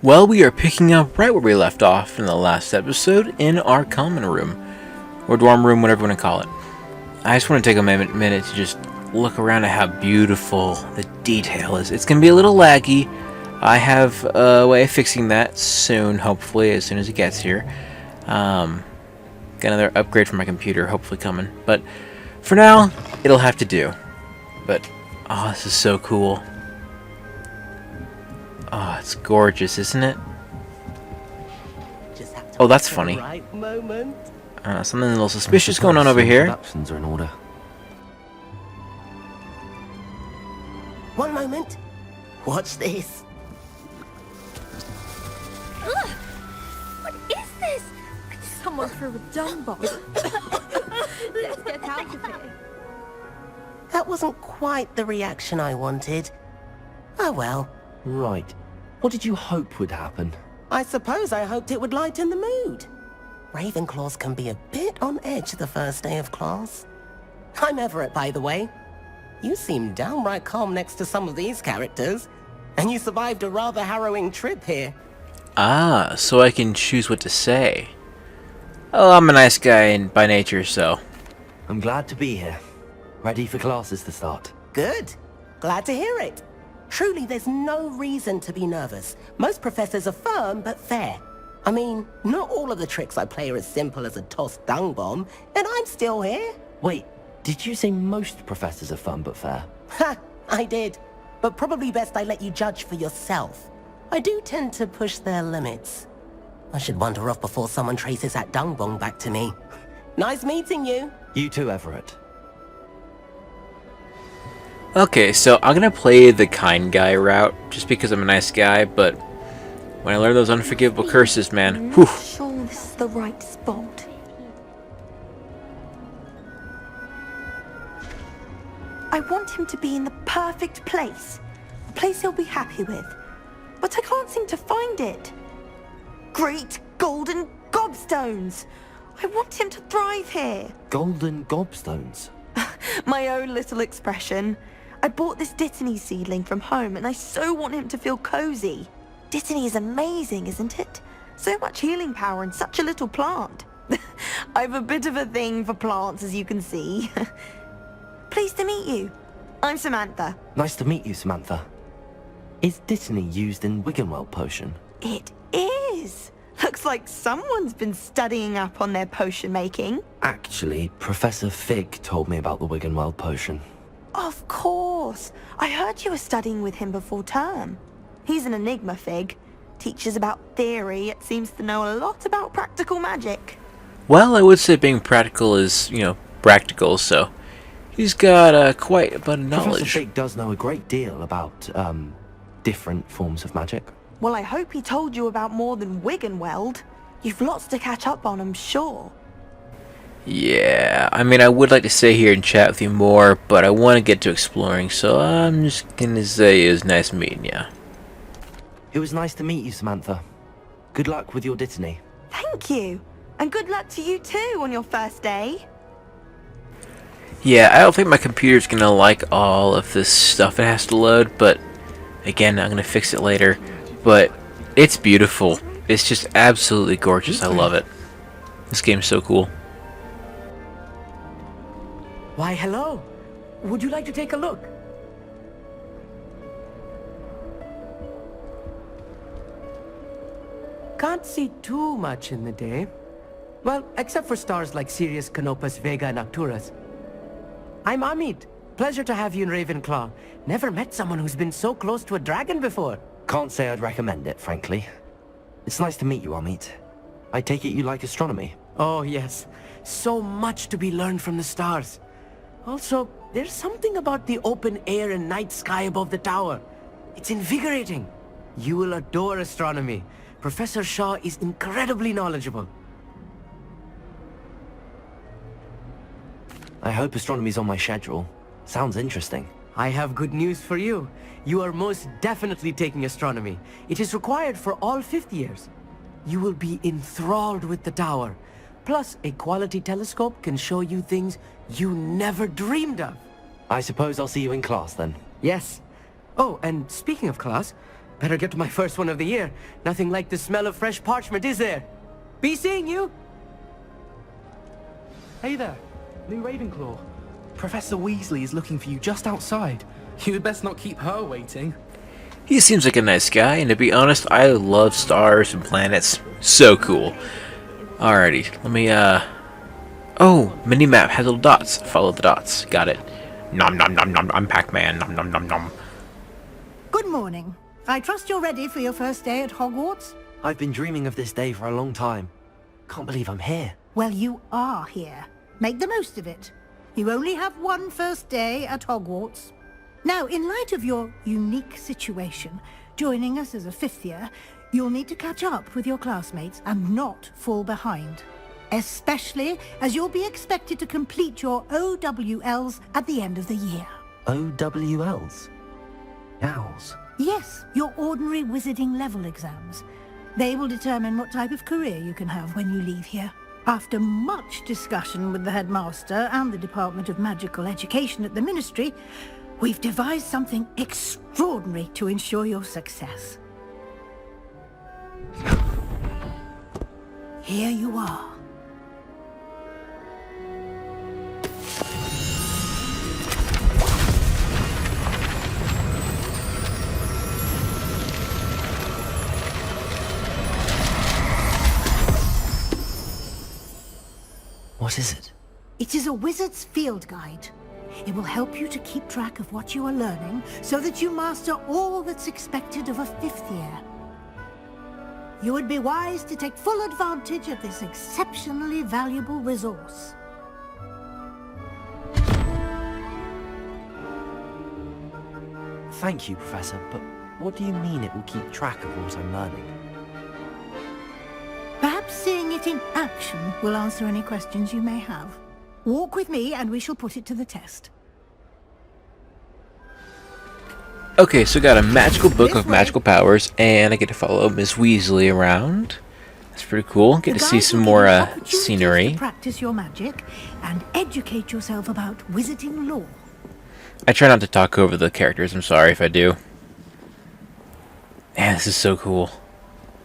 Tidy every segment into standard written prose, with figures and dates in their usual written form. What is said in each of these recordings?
Well, we are picking up right where we left off in the last episode in our common room, or dorm room, whatever you want to call it. I just want to take a minute to just look around at how beautiful the detail is. It's going to be a little laggy. I have a way of fixing that soon, hopefully, as soon as it gets here. Got another upgrade for my computer, hopefully coming. But for now, it'll have to do. But, oh, this is so cool. Oh, it's gorgeous, isn't it? Oh, that's funny. Something a little suspicious going on over here. Are in order. One moment. Watch this. Ugh! What is this? Someone threw a dung bomb. Let's get out of here. That wasn't quite the reaction I wanted. Oh well. Right. What did you hope would happen? I suppose I hoped it would lighten the mood. Ravenclaws can be a bit on edge the first day of class. I'm Everett, by the way. You seem downright calm next to some of these characters, and you survived a rather harrowing trip here. Ah, so I can choose what to say. Oh, I'm a nice guy by nature, so. I'm glad to be here. Ready for classes to start. Good. Glad to hear it. Truly, there's no reason to be nervous. Most professors are firm but fair. I mean, not all of the tricks I play are as simple as a tossed dung bomb, and I'm still here. Wait, did you say most professors are fun but fair? Ha! I did. But probably best I let you judge for yourself. I do tend to push their limits. I should wander off before someone traces that dung bomb back to me. Nice meeting you. You too, Everett. Okay, so I'm gonna play the kind guy route, just because I'm a nice guy, but when I learn those unforgivable curses, man, whew. I'm sure this is the right spot. I want him to be in the perfect place. A place he'll be happy with. But I can't seem to find it. Great golden gobstones! I want him to thrive here. Golden gobstones? My own little expression. I bought this Dittany seedling from home and I so want him to feel cozy. Dittany is amazing, isn't it? So much healing power in such a little plant. I've a bit of a thing for plants, as you can see. Pleased to meet you. I'm Samantha. Nice to meet you, Samantha. Is Dittany used in Wiggenweld potion? It is. Looks like someone's been studying up on their potion making. Actually, Professor Fig told me about the Wiggenweld potion. Of course. I heard you were studying with him before term. He's an enigma, Fig. Teaches about theory, yet seems to know a lot about practical magic. Well, I would say being practical is, practical, so he's got quite a bit of knowledge. Professor Fig does know a great deal about, different forms of magic. Well, I hope he told you about more than Wiggenweld. You've lots to catch up on, I'm sure. Yeah, I mean, I would like to stay here and chat with you more, but I want to get to exploring, so I'm just gonna say it was nice meeting ya. It was nice to meet you, Samantha. Good luck with your Dittany. Thank you. And good luck to you too on your first day. Yeah, I don't think my computer's gonna like all of this stuff it has to load, but again, I'm gonna fix it later. But it's beautiful. It's just absolutely gorgeous. I love it. This game's so cool. Why, hello. Would you like to take a look? Can't see too much in the day. Well, except for stars like Sirius, Canopus, Vega, and Arcturus. I'm Amit. Pleasure to have you in Ravenclaw. Never met someone who's been so close to a dragon before. Can't say I'd recommend it, frankly. It's nice to meet you, Amit. I take it you like astronomy? Oh, yes. So much to be learned from the stars. Also, there's something about the open air and night sky above the tower. It's invigorating. You will adore astronomy. Professor Shaw is incredibly knowledgeable. I hope astronomy's on my schedule. Sounds interesting. I have good news for you. You are most definitely taking astronomy. It is required for all 5th years. You will be enthralled with the tower. Plus, a quality telescope can show you things you never dreamed of. I suppose I'll see you in class then. Yes. Oh, and speaking of class, Better get to my first one of the year. Nothing like the smell of fresh parchment, is there? Be seeing you! Hey there, new Ravenclaw. Professor Weasley is looking for you just outside. You'd best not keep her waiting. He seems like a nice guy, and to be honest, I love stars and planets. So cool. Alrighty, let me, Oh, minimap has little dots. Follow the dots. Got it. Nom nom nom nom. I'm Pac-Man. Nom nom nom nom. Good morning. I trust you're ready for your first day at Hogwarts? I've been dreaming of this day for a long time. Can't believe I'm here. Well, you are here. Make the most of it. You only have one first day at Hogwarts. Now, in light of your unique situation, joining us as a fifth year, you'll need to catch up with your classmates and not fall behind. Especially as you'll be expected to complete your OWLs at the end of the year. OWLs? Owls? Yes, your ordinary wizarding level exams. They will determine what type of career you can have when you leave here. After much discussion with the headmaster and the Department of Magical Education at the Ministry, we've devised something extraordinary to ensure your success. Here you are. What is it? It is a wizard's field guide. It will help you to keep track of what you are learning so that you master all that's expected of a fifth year. You would be wise to take full advantage of this exceptionally valuable resource. Thank you, Professor, but what do you mean it will keep track of what I'm learning? Perhaps seeing it in action will answer any questions you may have. Walk with me and we shall put it to the test. Okay, so got a magical book of magical powers, and I get to follow Miss Weasley around. That's pretty cool. Get The to see guide some will more give you opportunities scenery. to practice your magic and educate yourself about wizarding lore. I try not to talk over the characters. I'm sorry if I do. Man, this is so cool.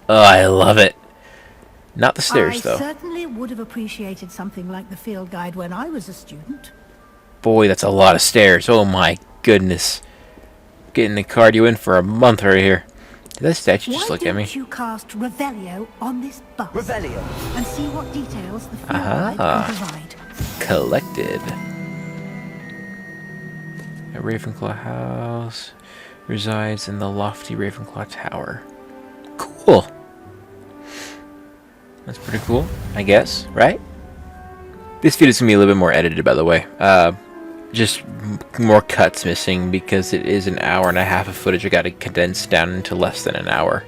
Oh, I love it. Not the stairs, I though. certainly would have appreciated something like the field guide when I was a student. Boy, that's a lot of stairs. Oh my goodness. Getting the cardio in for a month right here. Did that statue just look at me? Why don't you cast Revelio on this bus? Revelio! And see what details the field Aha. guide can provide. Collected. A Ravenclaw house resides in the lofty Ravenclaw tower. Cool. That's pretty cool, I guess, right? This video is going to be a little bit more edited, by the way. Just more cuts missing because it is an hour and a half of footage I got to condense down into less than an hour.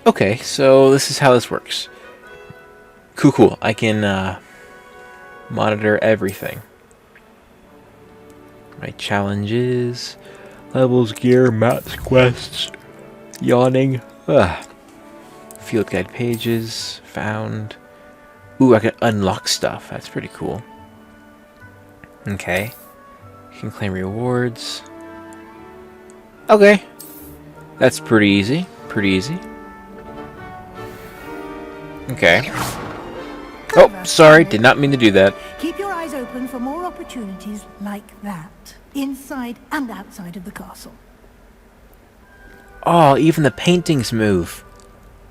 Okay, so this is how this works. Cool. I can monitor everything. My challenges, levels, gear, maps, quests, yawning. Field guide pages, found. Ooh, I can unlock stuff. That's pretty cool. Okay. You can claim rewards. Okay. That's pretty easy. Okay. Oh, sorry. Did not mean to do that. Keep your eyes open for more opportunities like that, inside and outside of the castle. Oh, even the paintings move.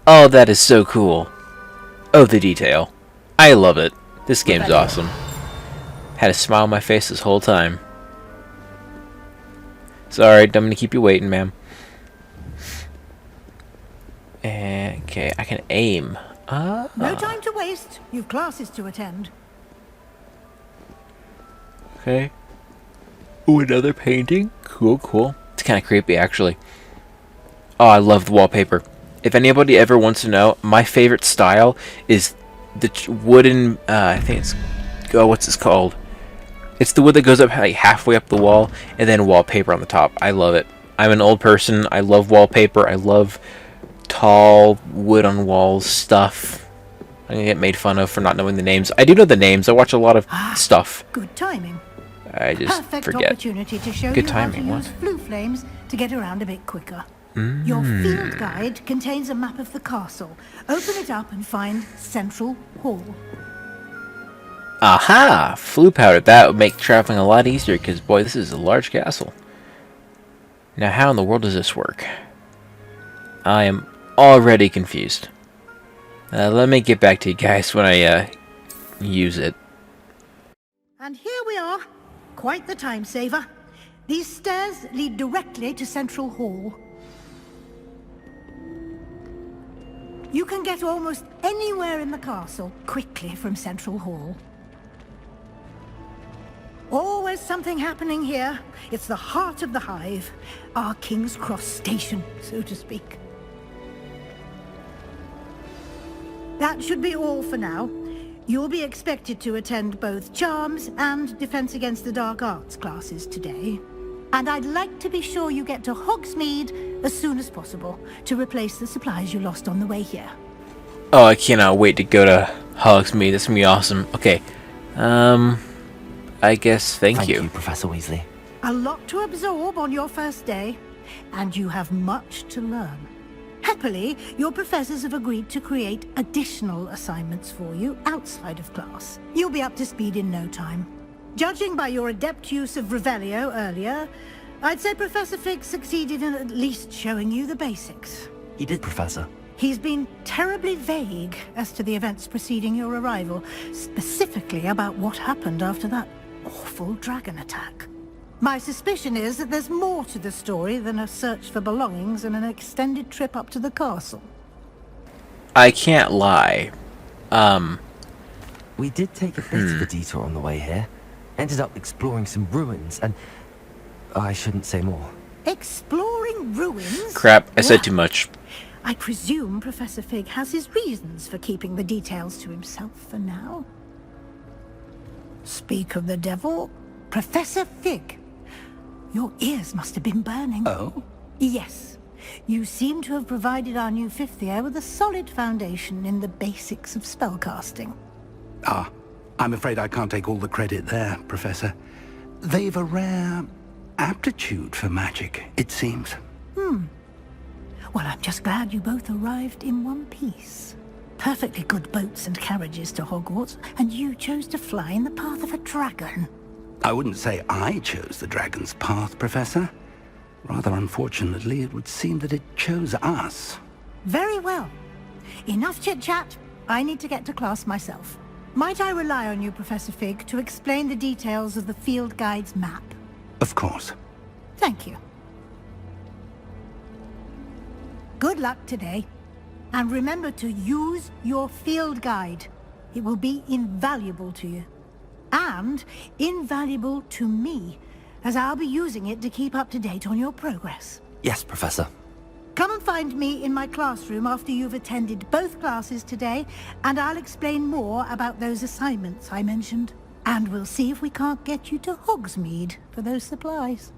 Oh, that is so cool. Oh, the detail. I love it. This game's awesome. Had a smile on my face this whole time. Sorry, I'm gonna keep you waiting, ma'am. Okay, I can aim. No time to waste. You've classes to attend. Okay. Ooh, another painting? Cool. It's kind of creepy, actually. Oh, I love the wallpaper. If anybody ever wants to know, my favorite style is the wooden, I think it's, what's this called? It's the wood that goes up like halfway up the wall, and then wallpaper on the top. I love it. I'm an old person. I love wallpaper. I love tall wood on walls stuff. I'm gonna get made fun of for not knowing the names. I do know the names. I watch a lot of stuff. Good timing. I just Perfect forget. opportunity to show Good you timing, how what? to use flue flames to get around a bit quicker. Your field guide contains a map of the castle. Open it up and find Central Hall. Aha! Flue powder. That would make traveling a lot easier, because, boy, this is a large castle. Now, how in the world does this work? I am already confused. Let me get back to you guys when I use it. And here we are. Quite the time saver. These stairs lead directly to Central Hall. You can get almost anywhere in the castle quickly from Central Hall. Always something happening here. It's the heart of the hive. Our King's Cross station, so to speak. That should be all for now. You'll be expected to attend both Charms and Defense Against the Dark Arts classes today. And I'd like to be sure you get to Hogsmeade as soon as possible to replace the supplies you lost on the way here. Oh, I cannot wait to go to Hogsmeade. That's gonna be awesome. Okay. I guess thank you. Professor Weasley. A lot to absorb on your first day, and you have much to learn. Happily, your professors have agreed to create additional assignments for you outside of class. You'll be up to speed in no time. Judging by your adept use of Revelio earlier, I'd say Professor Fig succeeded in at least showing you the basics. He did, Professor. He's been terribly vague as to the events preceding your arrival, specifically about what happened after that awful dragon attack. My suspicion is that there's more to the story than a search for belongings and an extended trip up to the castle. I can't lie. We did take a bit of a detour on the way here. Ended up exploring some ruins and... I shouldn't say more. Exploring ruins? Crap, I said Well, too much. I presume Professor Fig has his reasons for keeping the details to himself for now. Speak of the devil, Professor Fig. Your ears must have been burning. Oh? Yes. You seem to have provided our new fifth year with a solid foundation in the basics of spellcasting. Ah, I'm afraid I can't take all the credit there, Professor. They've a rare aptitude for magic, it seems. Well, I'm just glad you both arrived in one piece. Perfectly good boats and carriages to Hogwarts, and you chose to fly in the path of a dragon. I wouldn't say I chose the dragon's path, Professor. Rather unfortunately, it would seem that it chose us. Very well. Enough chit-chat. I need to get to class myself. Might I rely on you, Professor Fig, to explain the details of the field guide's map? Of course. Thank you. Good luck today. And remember to use your field guide. It will be invaluable to you. And invaluable to me, as I'll be using it to keep up to date on your progress. Yes, Professor. Come and find me in my classroom after you've attended both classes today, and I'll explain more about those assignments I mentioned. And we'll see if we can't get you to Hogsmeade for those supplies.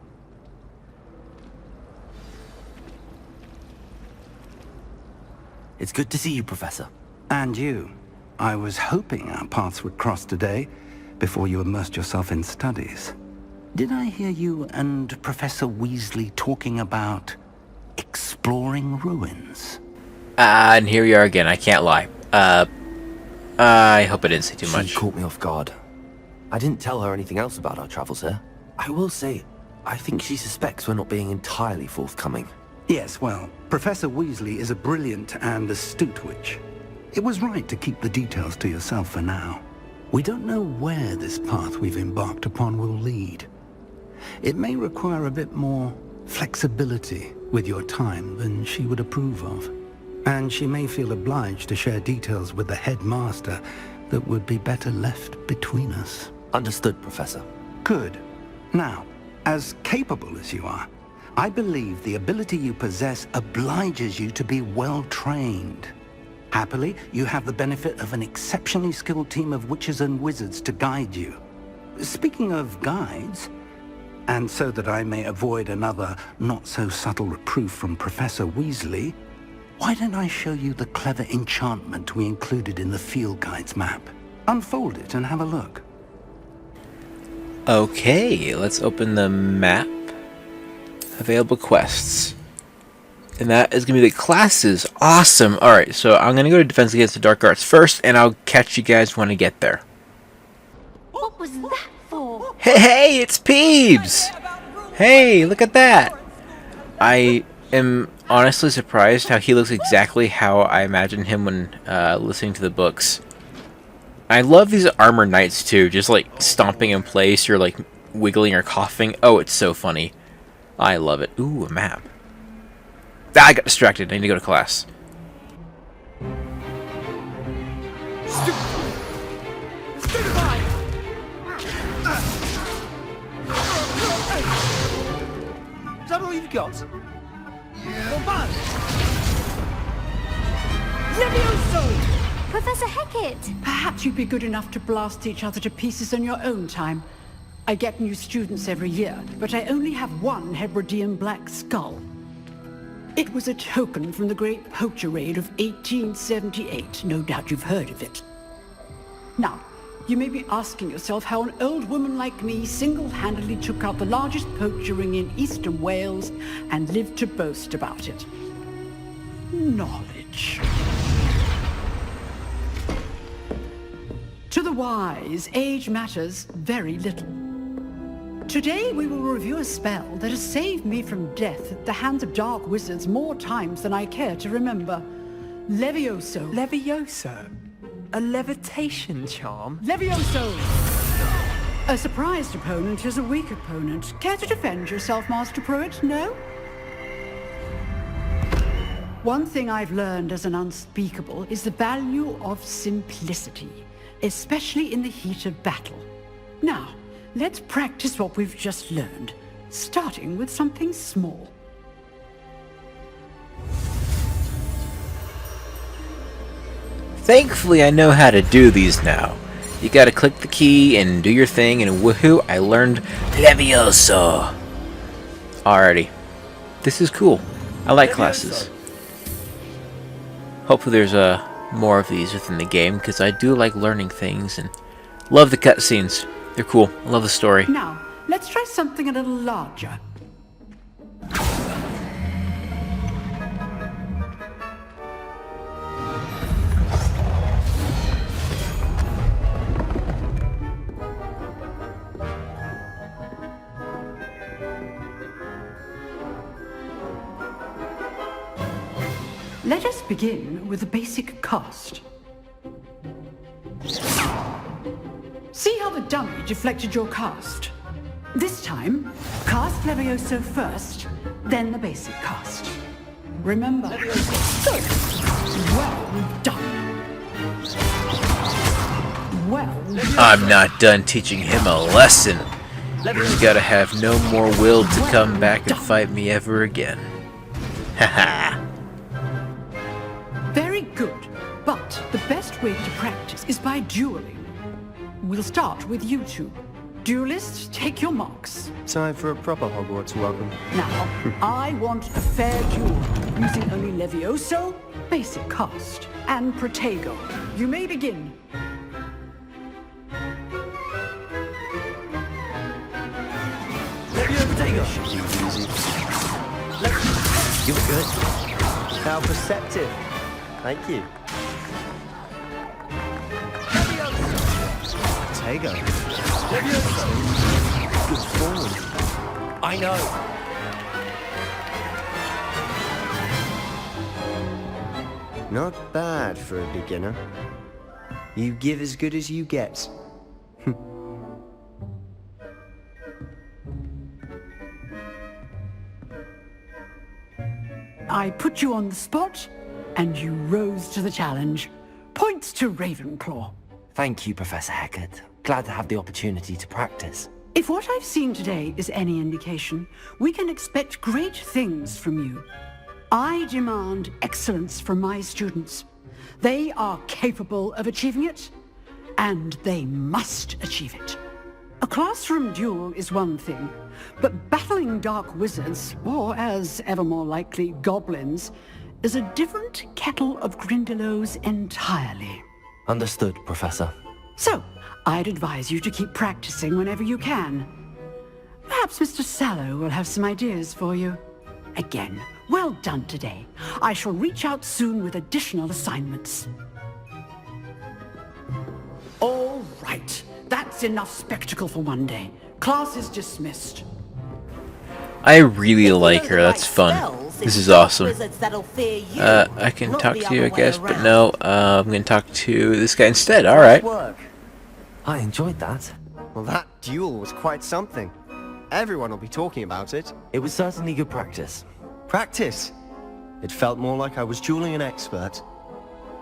It's good to see you, Professor. And you. I was hoping our paths would cross today, before you immersed yourself in studies. Did I hear you and Professor Weasley talking about exploring ruins? And here we are again, I can't lie. I hope I didn't say too much. She caught me off guard. I didn't tell her anything else about our travels here. I will say, I think she suspects we're not being entirely forthcoming. Yes, well, Professor Weasley is a brilliant and astute witch. It was right to keep the details to yourself for now. We don't know where this path we've embarked upon will lead. It may require a bit more flexibility with your time than she would approve of. And she may feel obliged to share details with the headmaster that would be better left between us. Understood, Professor. Good. Now, as capable as you are, I believe the ability you possess obliges you to be well-trained. Happily, you have the benefit of an exceptionally skilled team of witches and wizards to guide you. Speaking of guides, and so that I may avoid another not-so-subtle reproof from Professor Weasley, why don't I show you the clever enchantment we included in the field guide's map? Unfold it and have a look. Okay, let's open the map. Available quests. And that is going to be the classes. Awesome. Alright, so I'm going to go to Defense Against the Dark Arts first, and I'll catch you guys when I get there. What was that for? Hey, it's Peebs! Hey, look at that! I am honestly surprised how he looks exactly how I imagined him when listening to the books. I love these armor knights too, just like stomping in place or like wiggling or coughing. Oh, it's so funny. I love it. Ooh, a map. Ah, I got distracted. I need to go to class. Is that all you've got? Professor Hecat! Perhaps you'd be good enough to blast each other to pieces on your own time. I get new students every year, but I only have one Hebridean black skull. It was a token from the Great Poacher Raid of 1878. No doubt you've heard of it. Now, you may be asking yourself how an old woman like me single-handedly took out the largest poacher ring in eastern Wales and lived to boast about it. Knowledge. To the wise, age matters very little. Today we will review a spell that has saved me from death at the hands of dark wizards more times than I care to remember. Levioso. Levioso? A levitation charm? Levioso! A surprised opponent is a weak opponent. Care to defend yourself, Master Pruitt? No? One thing I've learned as an unspeakable is the value of simplicity, especially in the heat of battle. Now, let's practice what we've just learned, starting with something small. Thankfully, I know how to do these now. You gotta click the key and do your thing, and woohoo, I learned Levioso! Alrighty. This is cool. I like classes. Hopefully there's more of these within the game, because I do like learning things, and love the cutscenes. They're cool. I love the story. Now, let's try something a little larger. Let us begin with a basic cast. See how the dummy deflected your cast? This time, cast Levioso first, then the basic cast. Remember, good. Well done. Well, I'm not done teaching him a lesson. He's gotta have no more will to come back and fight me ever again. Haha. very good. But the best way to practice is by dueling. We'll start with you two. Duelists, take your marks. Time for a proper Hogwarts welcome. Now, I want a fair duel, using only Levioso, basic cast, and Protego. You may begin. You were good. How perceptive. Thank you. Protego. Good form. I know. Not bad for a beginner. You give as good as you get. I put you on the spot, and you rose to the challenge. Points to Ravenclaw. Thank you, Professor Hecat. Glad to have the opportunity to practice. If what I've seen today is any indication, we can expect great things from you. I demand excellence from my students. They are capable of achieving it, and they must achieve it. A classroom duel is one thing, but battling dark wizards, or as ever more likely, goblins, is a different kettle of Grindylows entirely. Understood, Professor. So, I'd advise you to keep practicing whenever you can. Perhaps Mr. Sallow will have some ideas for you. Again, well done today. I shall reach out soon with additional assignments. All right. That's enough spectacle for one day. Class is dismissed. I really like her. That's fun. This is awesome. I can talk to you, I guess, but no. I'm gonna talk to this guy instead. All right. I enjoyed that. Well, that duel was quite something. Everyone will be talking about it. It was certainly good practice. Practice? It felt more like I was dueling an expert.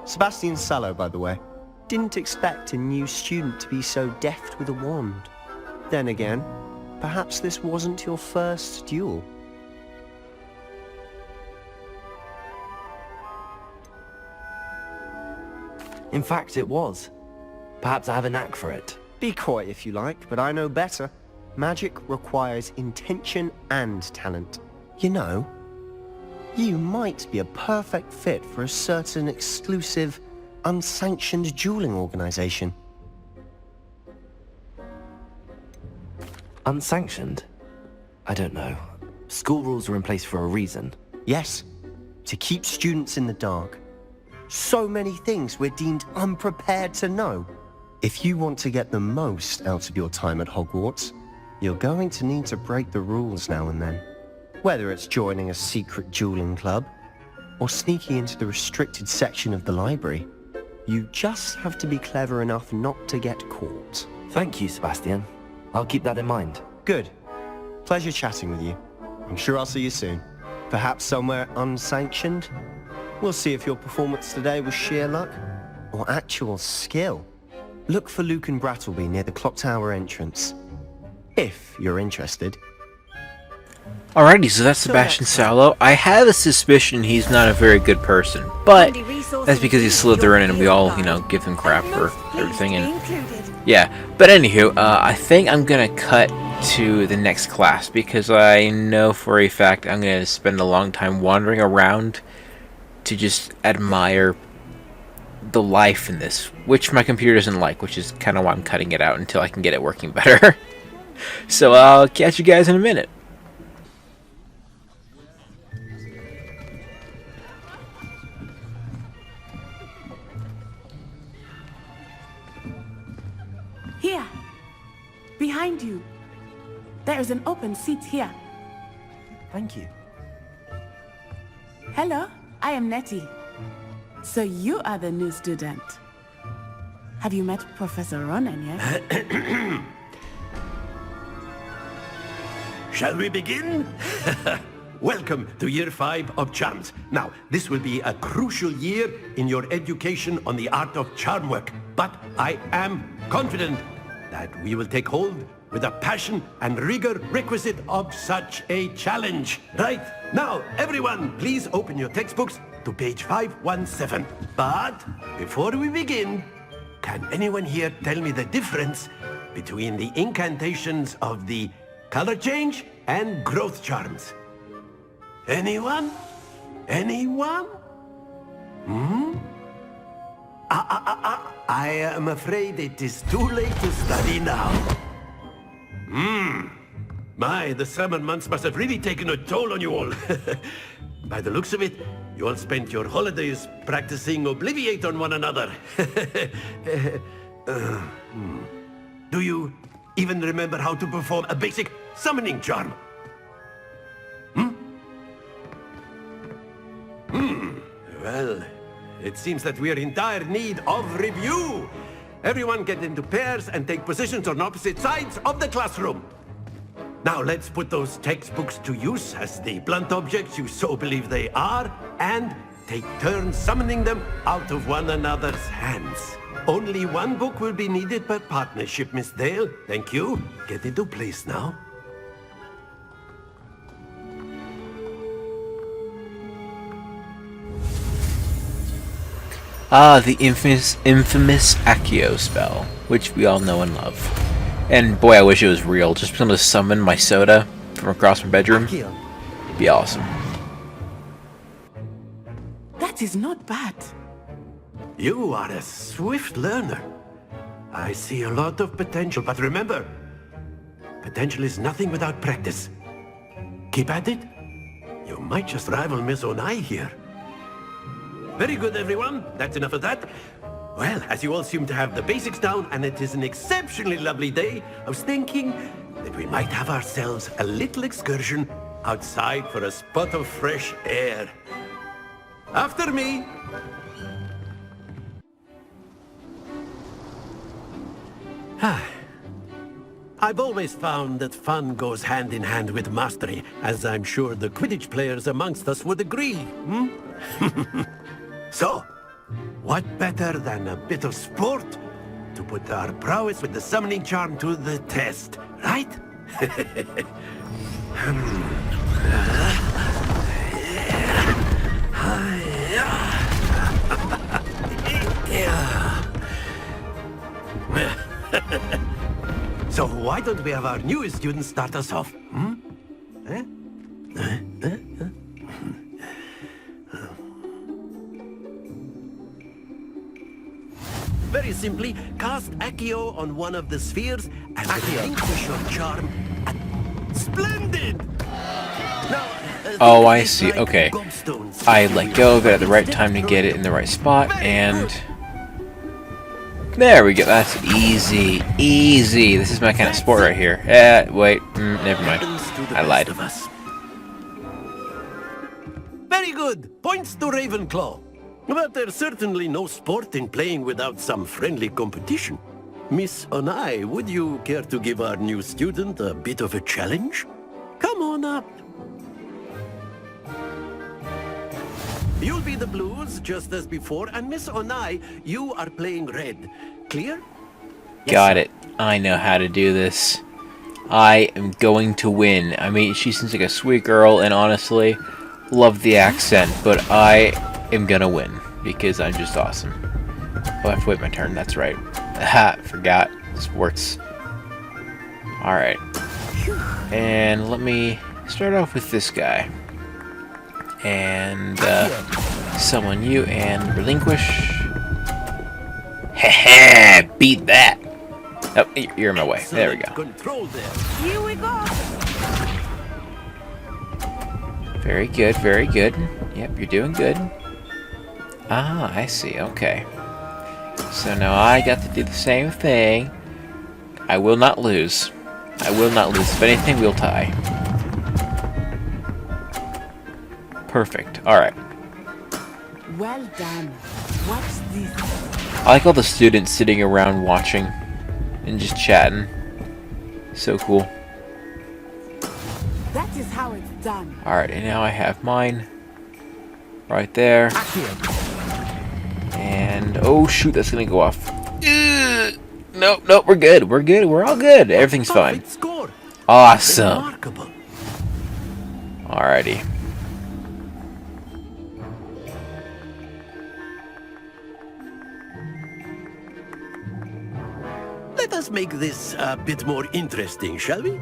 Sebastian Sallow, by the way. Didn't expect a new student to be so deft with a wand. Then again, perhaps this wasn't your first duel. In fact, it was. Perhaps I have a knack for it. Be coy if you like, but I know better. Magic requires intention and talent. You know, you might be a perfect fit for a certain exclusive, unsanctioned dueling organization. Unsanctioned? I don't know. School rules are in place for a reason. Yes, to keep students in the dark. So many things we're deemed unprepared to know. If you want to get the most out of your time at Hogwarts, you're going to need to break the rules now and then. Whether it's joining a secret dueling club, or sneaking into the restricted section of the library, you just have to be clever enough not to get caught. Thank you, Sebastian. I'll keep that in mind. Good. Pleasure chatting with you. I'm sure I'll see you soon. Perhaps somewhere unsanctioned? We'll see if your performance today was sheer luck, or actual skill. Look for Luke and Brattleby near the Clock Tower entrance. If you're interested. Alrighty, so that's Sebastian Sallow. I have a suspicion he's not a very good person, but that's because he's Slytherin and we all, you know, give him crap for everything. And yeah, but anywho, I think I'm gonna cut to the next class because I know for a fact I'm gonna spend a long time wandering around to just admire the life in this, which my computer doesn't like, which is kind of why I'm cutting it out until I can get it working better. So I'll catch you guys in a minute. Here, behind you. There is an open seat here. Thank you. Hello, I am Nettie. So you are the new student. Have you met Professor Ronan yet? Shall we begin? Welcome to Year 5 of Charms. Now, this will be a crucial year in your education on the art of charm work. But I am confident that we will take hold with the passion and rigor requisite of such a challenge. Right, now, everyone, please open your textbooks to page 517. But before we begin, can anyone here tell me the difference between the incantations of the color change and growth charms? Anyone? Anyone? I am afraid it is too late to study now. My, the summer months must have really taken a toll on you all. By the looks of it, you all spent your holidays practicing Obliviate on one another. Do you even remember how to perform a basic summoning charm? Well, it seems that we are in dire need of review. Everyone get into pairs and take positions on opposite sides of the classroom. Now let's put those textbooks to use as the blunt objects you so believe they are, and take turns summoning them out of one another's hands. Only one book will be needed per partnership, Miss Dale. Thank you. Get into place now. Ah, the infamous Accio spell, which we all know and love. And boy, I wish it was real. Just being able to summon my soda from across my bedroom. It'd be awesome. That is not bad. You are a swift learner. I see a lot of potential, but remember, potential is nothing without practice. Keep at it. You might just rival Miss Onai here. Very good, everyone. That's enough of that. Well, as you all seem to have the basics down, and it is an exceptionally lovely day, I was thinking that we might have ourselves a little excursion outside for a spot of fresh air. After me. I've always found that fun goes hand in hand with mastery, as I'm sure the Quidditch players amongst us would agree. So, what better than a bit of sport to put our prowess with the summoning charm to the test, right? So why don't we have our newest student start us off? Very simply, cast Accio on one of the spheres and relinquish your charm. Splendid! Now, Oh, I see. Okay. I let go of it at the right time to get it in the right spot, and there we go. That's easy. Easy. This is my kind of sport right here. Wait. Never mind. I lied. Very good. Points to Ravenclaw. But there's certainly no sport in playing without some friendly competition. Miss Onai, would you care to give our new student a bit of a challenge? Come on up. You'll be the blues, just as before, and Miss Onai, you are playing red. Clear? Got it. I know how to do this. I am going to win. I mean, she seems like a sweet girl, and honestly, love the accent, but I am gonna win, because I'm just awesome. Oh, I have to wait my turn, that's right. Aha, forgot. Sports. Alright. And let me start off with this guy. And summon you and relinquish. Heh, beat that. Oh, you're in my way. There we go. Here we go. Very good, very good. Yep, you're doing good. Ah, I see. Okay. So now I got to do the same thing. I will not lose. I will not lose. If anything, we'll tie. Perfect. Alright. Well done. Watch this. I like all the students sitting around watching and just chatting. So cool. That is how it's done. Alright, and now I have mine. Right there. And, oh shoot, that's gonna go off. Nope, nope, we're good. We're good. We're all good. Everything's fine. Awesome. Alrighty. Let us make this a bit more interesting, shall we?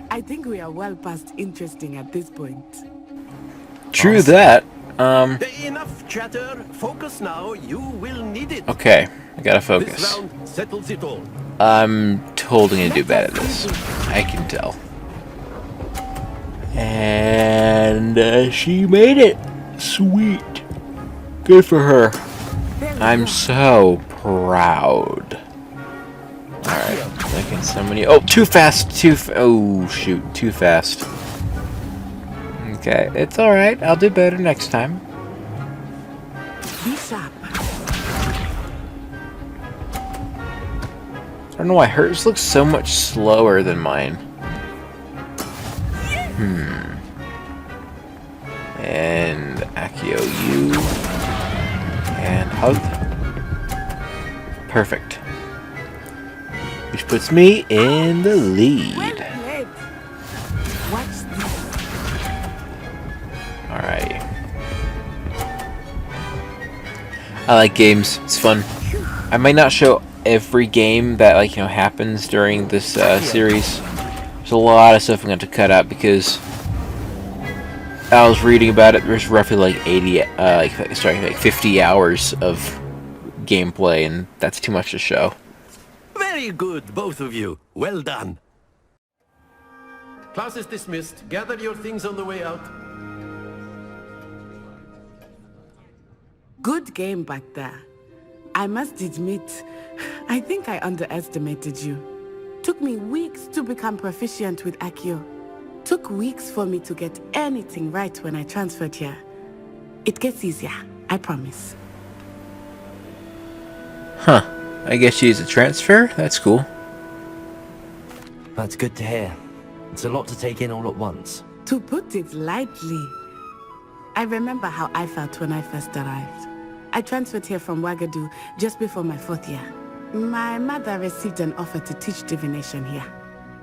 I think we are well past interesting at this point. True that. Enough chatter. Focus now. You will need it. Okay, I gotta This focus. round settles it all. I'm totally gonna do bad at this. I can tell. And she made it. Sweet. Good for her. I'm so proud. Alright, I can summon you. Oh, too fast. Oh, shoot. Too fast. Okay, it's alright. I'll do better next time. Be sharp. I don't know why hers looks so much slower than mine. And Accio you. And hug. Perfect. Which puts me in the lead. Well played. Watch this. Alrighty. I like games. It's fun. I might not show every game that happens during this series. There's a lot of stuff I'm going to cut out because I was reading about it. There's roughly like 50 hours of gameplay, and that's too much to show. Very good, both of you. Well done. Class is dismissed. Gather your things on the way out. Good game back there. I must admit, I think I underestimated you. Took me weeks to become proficient with Accio. Took weeks for me to get anything right when I transferred here. It gets easier, I promise. Huh. I guess she is a transfer? That's cool. That's good to hear. It's a lot to take in all at once. To put it lightly, I remember how I felt when I first arrived. I transferred here from Wagadu just before my 4th year. My mother received an offer to teach divination here.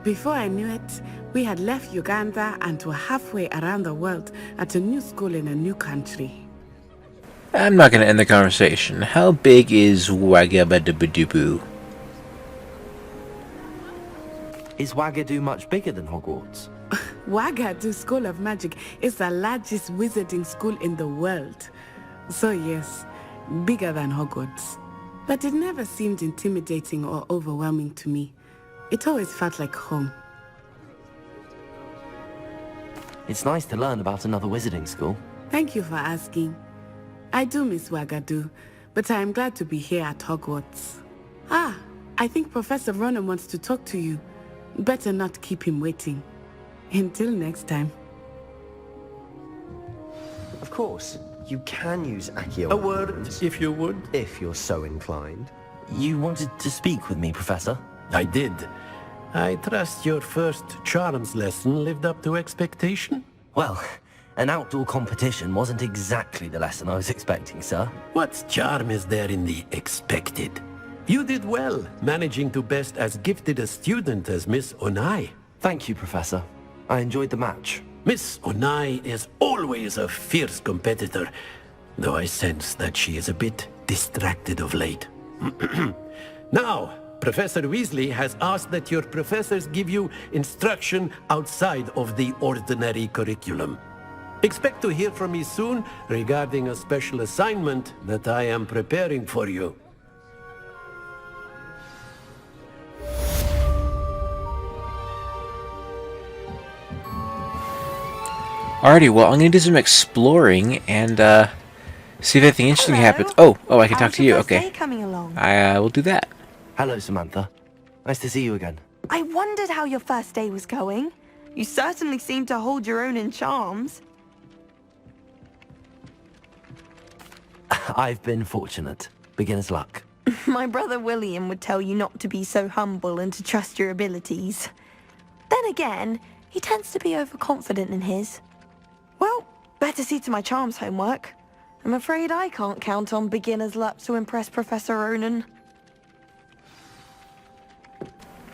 Before I knew it, we had left Uganda and were halfway around the world at a new school in a new country. I'm not going to end the conversation. How big is Wagabadubudubu? Is Wagadu much bigger than Hogwarts? Wagadu School of Magic is the largest wizarding school in the world. So yes, bigger than Hogwarts. But it never seemed intimidating or overwhelming to me. It always felt like home. It's nice to learn about another wizarding school. Thank you for asking. I do miss Wagadu, but I am glad to be here at Hogwarts. Ah, I think Professor Ronan wants to talk to you. Better not keep him waiting. Until next time. Of course, you can use Accio. A word, if you would. If you're so inclined. You wanted to speak with me, Professor? I did. I trust your first charms lesson lived up to expectation? Well, an outdoor competition wasn't exactly the lesson I was expecting, sir. What charm is there in the expected? You did well, managing to best as gifted a student as Miss Onai. Thank you, Professor. I enjoyed the match. Miss Onai is always a fierce competitor, though I sense that she is a bit distracted of late. Now, Professor Weasley has asked that your professors give you instruction outside of the ordinary curriculum. Expect to hear from me soon regarding a special assignment that I am preparing for you. Alrighty, well, I'm going to do some exploring and see if anything interesting happens. Oh, I can talk to you. Okay. Coming along? I will do that. Hello, Samantha. Nice to see you again. I wondered how your first day was going. You certainly seem to hold your own in charms. I've been fortunate. Beginner's luck. My brother William would tell you not to be so humble and to trust your abilities. Then again, he tends to be overconfident in his. Well, better see to my charms homework. I'm afraid I can't count on beginner's luck to impress Professor Ronan.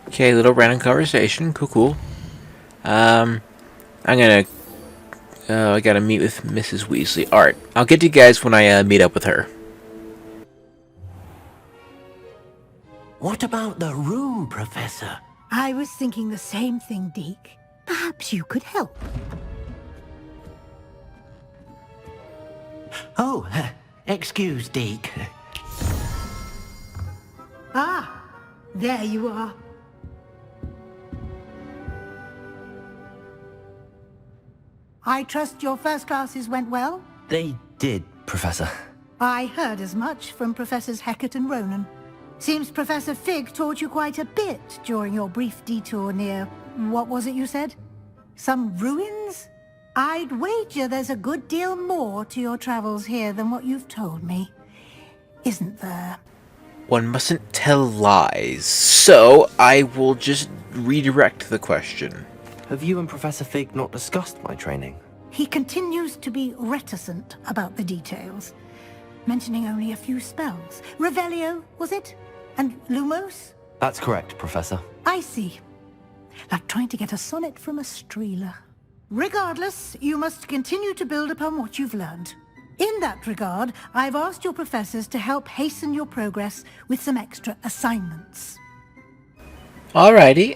Okay, little random conversation. Cool. I'm gonna... I gotta meet with Mrs. Weasley. Alright, I'll get to you guys when I meet up with her. What about the room, Professor? I was thinking the same thing, Deke. Perhaps you could help. Oh, excuse, Deke. Ah, there you are. I trust your first classes went well? They did, Professor. I heard as much from Professors Hecat and Ronan. Seems Professor Fig taught you quite a bit during your brief detour near... what was it you said? Some ruins? I'd wager there's a good deal more to your travels here than what you've told me. Isn't there? One mustn't tell lies, so I will just redirect the question. Have you and Professor Fig not discussed my training? He continues to be reticent about the details, mentioning only a few spells. Revelio, was it? And Lumos? That's correct, Professor. I see. Like trying to get a sonnet from a streeler. Regardless, you must continue to build upon what you've learned. In that regard, I've asked your professors to help hasten your progress with some extra assignments. Alrighty,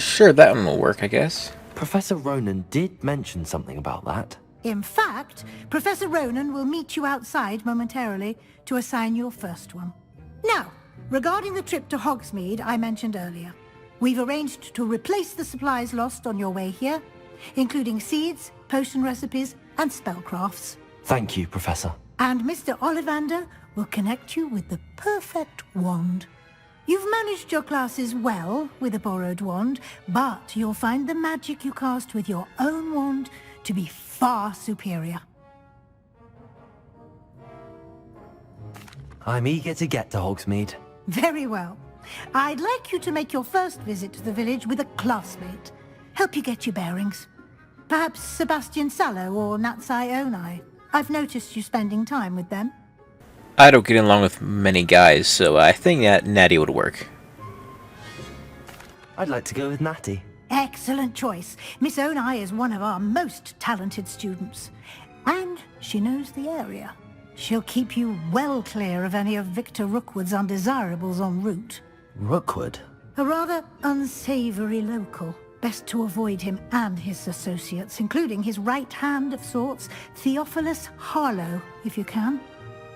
sure, that one will work, I guess. Professor Ronan did mention something about that. In fact, Professor Ronan will meet you outside momentarily to assign your first one. Now, regarding the trip to Hogsmeade I mentioned earlier, we've arranged to replace the supplies lost on your way here, including seeds, potion recipes, and spellcrafts. Thank you, Professor. And Mr. Ollivander will connect you with the perfect wand. You've managed your classes well with a borrowed wand, but you'll find the magic you cast with your own wand to be far superior. I'm eager to get to Hogsmeade. Very well. I'd like you to make your first visit to the village with a classmate. Help you get your bearings. Perhaps Sebastian Sallow or Natsai Onai. I've noticed you spending time with them. I don't get along with many guys, so I think that Natty would work. I'd like to go with Natty. Excellent choice. Miss Onai is one of our most talented students. And she knows the area. She'll keep you well clear of any of Victor Rookwood's undesirables en route. Rookwood? A rather unsavory local. Best to avoid him and his associates, including his right hand of sorts, Theophilus Harlow, if you can.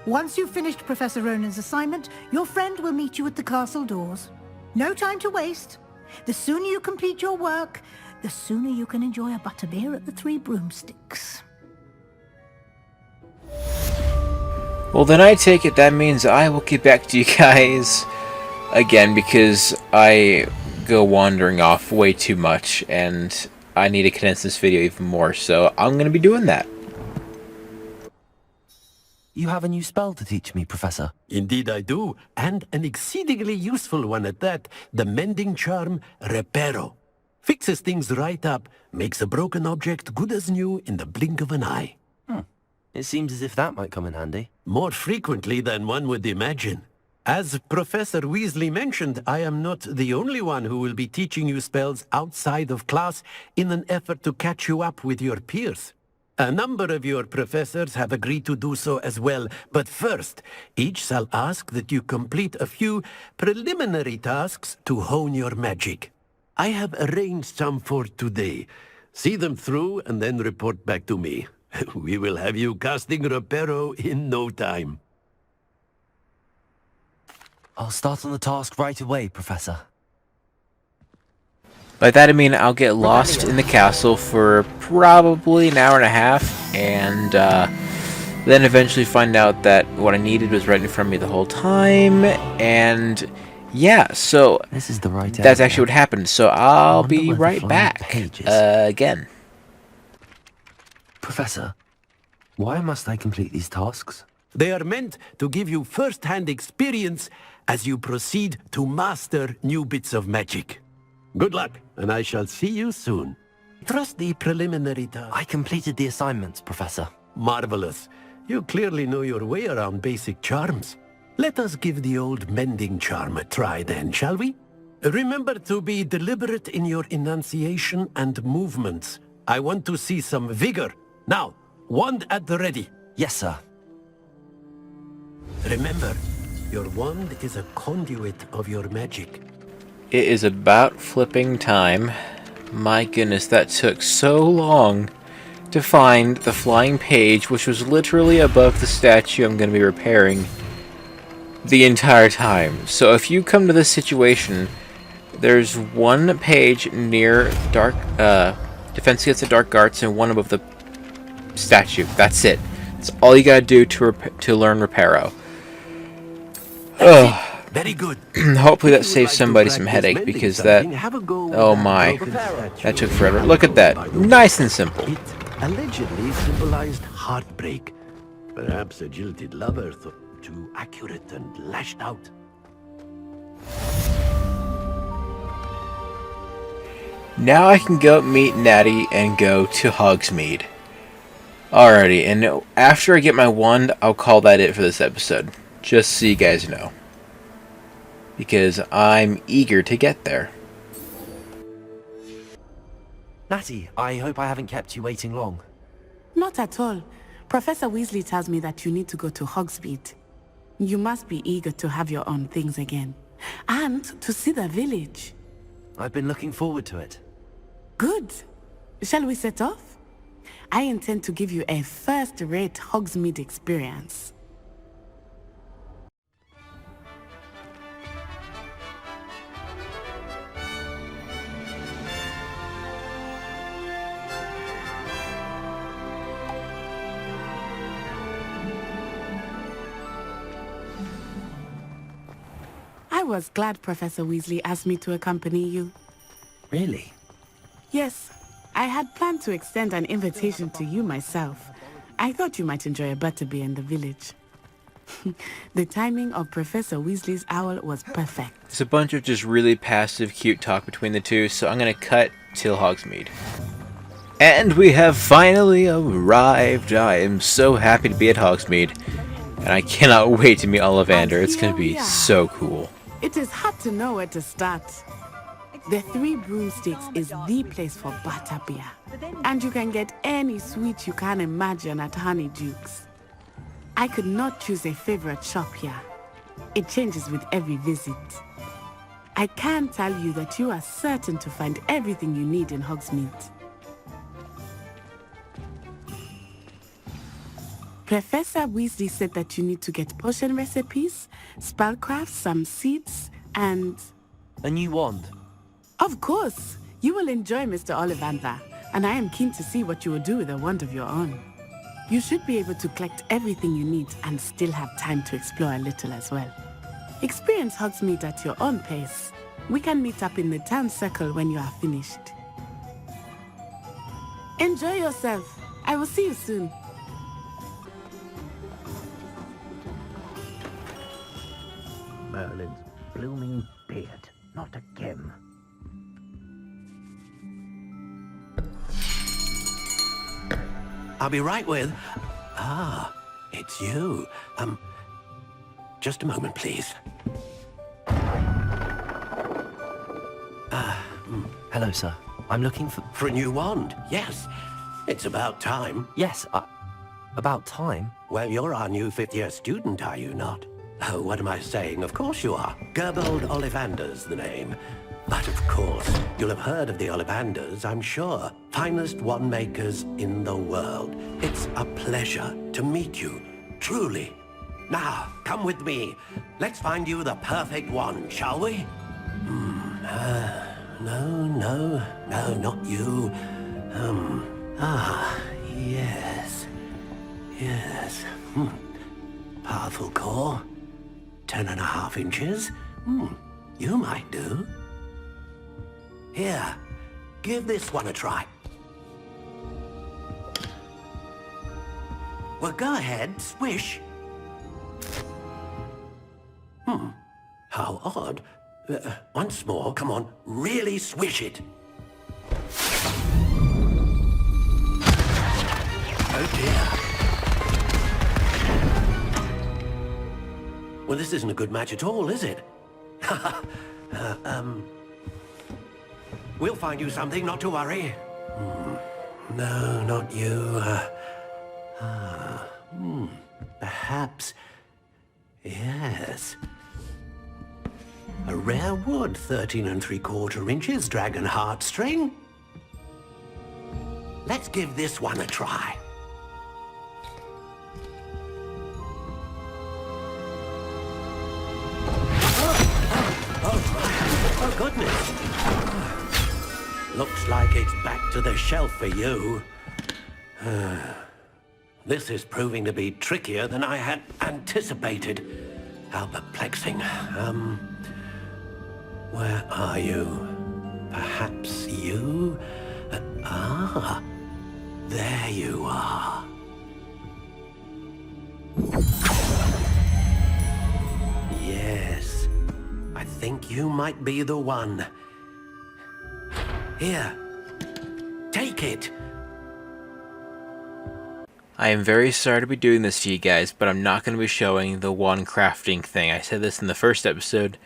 Once you've finished Professor Ronan's assignment, your friend will meet you at the castle doors. No time to waste. The sooner you complete your work, the sooner you can enjoy a butterbeer at the Three Broomsticks. Well, then I take it that means I will get back to you guys again, because I go wandering off way too much, and I need to condense this video even more, so I'm going to be doing that. You have a new spell to teach me, Professor. Indeed I do, and an exceedingly useful one at that. The mending charm, Reparo. Fixes things right up, makes a broken object good as new in the blink of an eye. It seems as if that might come in handy. More frequently than one would imagine. As Professor Weasley mentioned, I am not the only one who will be teaching you spells outside of class in an effort to catch you up with your peers. A number of your professors have agreed to do so as well, but first, each shall ask that you complete a few preliminary tasks to hone your magic. I have arranged some for today. See them through and then report back to me. We will have you casting Reparo in no time. I'll start on the task right away, Professor. By that I mean I'll get lost in the castle for probably an hour and a half, and then eventually find out that what I needed was right in front of me the whole time, and yeah, so this is the right that's actually what happened, so I'll be right back again. Professor, why must I complete these tasks? They are meant to give you first-hand experience as you proceed to master new bits of magic. Good luck, and I shall see you soon. Trust the preliminary task. I completed the assignments, Professor. Marvelous. You clearly know your way around basic charms. Let us give the old mending charm a try then, shall we? Remember to be deliberate in your enunciation and movements. I want to see some vigor. Now, wand at the ready. Yes, sir. Remember, your wand is a conduit of your magic. It is about flipping time. My goodness, that took so long to find the flying page, which was literally above the statue I'm going to be repairing the entire time. So if you come to this situation, there's one page near dark defense against the dark arts and one above the statue. That's it. That's all you gotta do to learn Reparo. Very good. Hopefully that saves somebody some headache, because that... Oh my. That took forever. Look at that. Nice and simple. It allegedly symbolized heartbreak. Perhaps a jilted lover thought too accurate and lashed out. Now I can go meet Natty and go to Hogsmeade. Alrighty, and after I get my wand, I'll call that it for this episode. Just so you guys know. Because I'm eager to get there. Natty, I hope I haven't kept you waiting long. Not at all. Professor Weasley tells me that you need to go to Hogsmeade. You must be eager to have your own things again. And to see the village. I've been looking forward to it. Good. Shall we set off? I intend to give you a first-rate Hogsmeade experience. I was glad Professor Weasley asked me to accompany you. Really? Yes, I had planned to extend an invitation to you myself. I thought you might enjoy a butterbeer in the village. The timing of Professor Weasley's owl was perfect. There's a bunch of just really passive, cute talk between the two, so I'm gonna cut till Hogsmeade. And we have finally arrived. I am so happy to be at Hogsmeade, and I cannot wait to meet Ollivander. It's gonna be so cool. It is hard to know where to start. The Three Broomsticks is the place for butterbeer, and you can get any sweet you can imagine at Honeyduke's. I could not choose a favorite shop here. It changes with every visit. I can tell you that you are certain to find everything you need in Hogsmeade. Professor Weasley said that you need to get potion recipes, spellcraft, some seeds, and... A new wand. Of course! You will enjoy Mr. Ollivander, and I am keen to see what you will do with a wand of your own. You should be able to collect everything you need and still have time to explore a little as well. Experience Hogsmeade at your own pace. We can meet up in the town circle when you are finished. Enjoy yourself. I will see you soon. Merlin's blooming beard, not again. I'll be right with... Ah, it's you. Just a moment, please. Hello, sir. I'm looking for... For a new wand, yes. It's about time. Yes, about time? Well, you're our new fifth-year student, are you not? Oh, what am I saying? Of course you are. Gerbold Ollivander's the name. But of course, you'll have heard of the Ollivanders, I'm sure. Finest wand makers in the world. It's a pleasure to meet you, truly. Now, come with me. Let's find you the perfect wand, shall we? No, not you. Yes. Powerful core. 10.5 inches. You might do. Here, give this one a try. Well, go ahead, swish. How odd. Once more, come on, really swish it. Oh dear. Well, this isn't a good match at all, is it? We'll find you something, not to worry. No, not you. Perhaps... Yes. A rare wood, 13 3/4 inches, dragon heartstring. Let's give this one a try. Oh, goodness. Looks like it's back to the shelf for you. This is proving to be trickier than I had anticipated. How perplexing. Where are you? Perhaps you? There you are. Yes, I think you might be the one. Here, take it. I am very sorry to be doing this to you guys, but I'm not going to be showing the wand crafting thing. I said this in the first episode.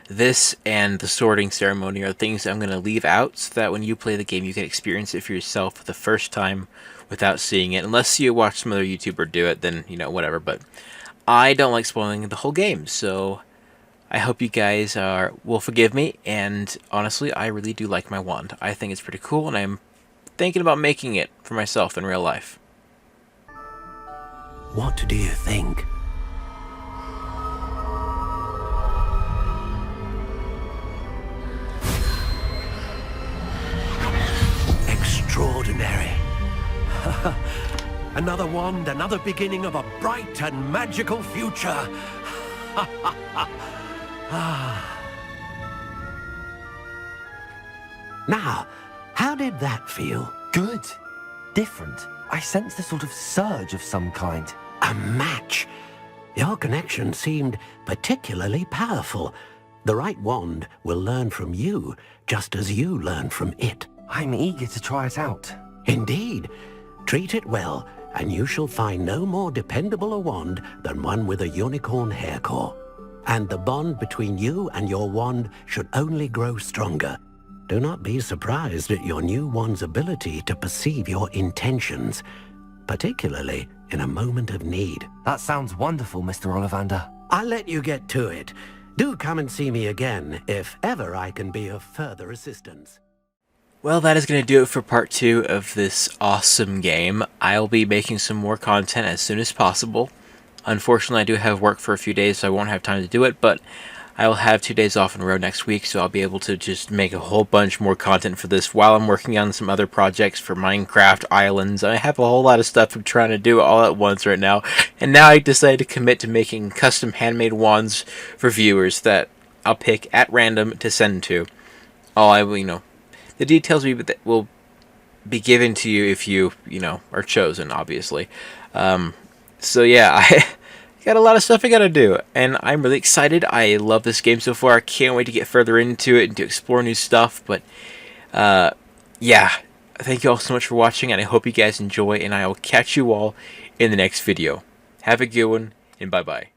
This and the sorting ceremony are things I'm going to leave out so that when you play the game you can experience it for yourself for the first time without seeing it. Unless you watch some other YouTuber do it, then, whatever. But I don't like spoiling the whole game, so I hope you guys will forgive me. And honestly, I really do like my wand. I think it's pretty cool, and I'm thinking about making it for myself in real life. What do you think? Extraordinary. Another wand, another beginning of a bright and magical future. Now, how did that feel? Good. Different. I sensed a sort of surge of some kind. A match. Your connection seemed particularly powerful. The right wand will learn from you, just as you learn from it. I'm eager to try it out. Indeed. Treat it well, and you shall find no more dependable a wand than one with a unicorn hair core. And the bond between you and your wand should only grow stronger. Do not be surprised at your new wand's ability to perceive your intentions, particularly in a moment of need. That sounds wonderful, Mr. Ollivander. I'll let you get to it. Do come and see me again if ever I can be of further assistance. Well, that is going to do it for part 2 of this awesome game. I'll be making some more content as soon as possible. Unfortunately, I do have work for a few days, so I won't have time to do it, but I will have 2 days off in a row next week, so I'll be able to just make a whole bunch more content for this while I'm working on some other projects for Minecraft Islands. I have a whole lot of stuff I'm trying to do all at once right now, and now I decided to commit to making custom handmade wands for viewers that I'll pick at random to send to. The details will be given to you if you are chosen, obviously. So yeah, I got a lot of stuff I gotta do, and I'm really excited. I love this game so far. I can't wait to get further into it and to explore new stuff. But yeah, thank you all so much for watching, and I hope you guys enjoy, and I will catch you all in the next video. Have a good one, and bye-bye.